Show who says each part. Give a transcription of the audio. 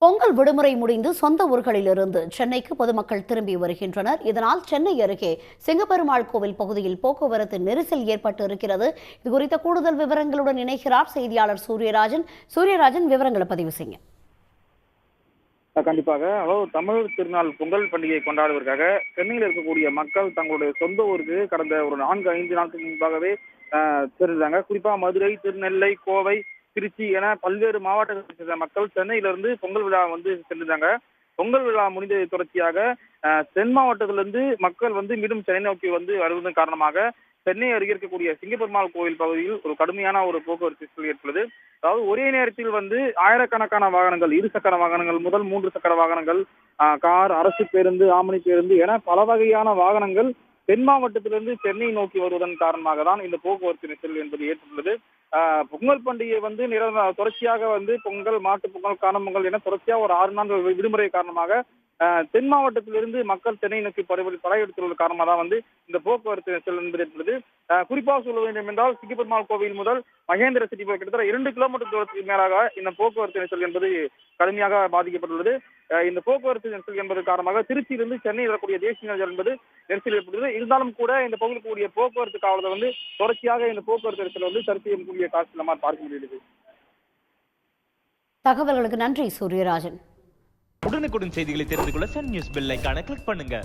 Speaker 1: பொங்கல் விடுமுறை முடிந்து சொந்த ஊர்களிலிருந்து சென்னைக்கு பொதுமக்கள் திரும்பி வருகின்றனர். இதனால் சென்னை அருகே சிங்கப்பெருமாள் கோவில் பகுதியில் போக்குவரத்து நெரிசல் ஏற்பட்டு இருக்கிறது. இது குறித்த கூடுதல் விவரங்களுடன் இணைகிறார் செய்தியாளர் சூரியராஜன். விவரங்களை பதிவு செய்யுங்க.
Speaker 2: கண்டிப்பாக. தமிழ் திருநாள் பொங்கல் பண்டிகையை கொண்டாடுவதற்காக சென்னையில் இருக்கக்கூடிய மக்கள் தங்களுடைய சொந்த ஊருக்கு கடந்த ஒரு 4-5 நாட்களுக்கு முன்பாகவே சென்றாங்க. குறிப்பா மதுரை, திருநெல்லை, கோவை, திருச்சி என பல்வேறு மாவட்டங்களில் சேர்ந்த மக்கள் சென்னையிலிருந்து பொங்கல் விழா சென்றிருந்தாங்க. பொங்கல் விழா முடிந்த தொடர்ச்சியாக தென் மாவட்டத்திலிருந்து மக்கள் மீண்டும் சென்னை நோக்கி வருவதன் காரணமாக சென்னை அருகே இருக்கக்கூடிய சிங்கப்பெருமாள் கோவில் பகுதியில் ஒரு கடுமையான ஒரு போக்குவரத்து சிக்கல் ஏற்பட்டது. அதாவது ஒரே நேரத்தில் ஆயிரக்கணக்கான வாகனங்கள், 2 சக்கர வாகனங்கள் முதல் 3 சக்கர வாகனங்கள், கார், அரசு பேருந்து, ஆம்னி பேருந்து என பல வகையான வாகனங்கள் தென் மாவட்டத்திலிருந்து சென்னை நோக்கி வருவதன் காரணமாக தான் இந்த போக்குவரத்து நெரிசல் என்பது ஏற்பட்டுள்ளது. பொங்கல் பண்டிகை தொடர்ச்சியாக பொங்கல், மாட்டு பொங்கல், காணும் பொங்கல் என தொடர்ச்சியாக ஒரு 6 நாட்கள் விடுமுறை காரணமாக தென் மாவட்டத்திலிருந்து மக்கள் சென்னை நோக்கி படையெடுத்துள்ள காரணமாக தான் இந்த போக்குவரத்து நெரிசல் என்பது ஏற்பட்டது. குறிப்பாக சொல்ல வேண்டும் என்றால் சிங்கப்பெருமாள் கோவில் முதல் மகேந்திர சிட்டி கிட்டத்தட்ட 2 கிலோமீட்டர் தூரத்துக்கு மேலாக இந்த போக்குவரத்து நெரிசல் என்பது கடுமையாக பாதிக்கப்பட்டுள்ளது. இந்த போக்குவரத்து நெரிசல் என்பது காரணமாக திருச்சியிலிருந்து சென்னை வரக்கூடிய தேசிய நெரிசல் என்பது நெரிசல் ஏற்பட்டது. இருந்தாலும் கூட இந்த பகுதியில் கூடிய போக்குவரத்து காவலர் தொடர்ச்சியாக இந்த போக்குவரத்து நெரிசல் சரி செய்யக்கூடிய காட்சி நம்ம பார்க்க முடியுது.
Speaker 1: தகவல்களுக்கு நன்றி சூரியராஜன்.
Speaker 3: உடனுக்குடன் செய்திகளை தெரிந்து கொள்ள சன் நியூஸ் பெல் ஐகானை கிளிக் பண்ணுங்க.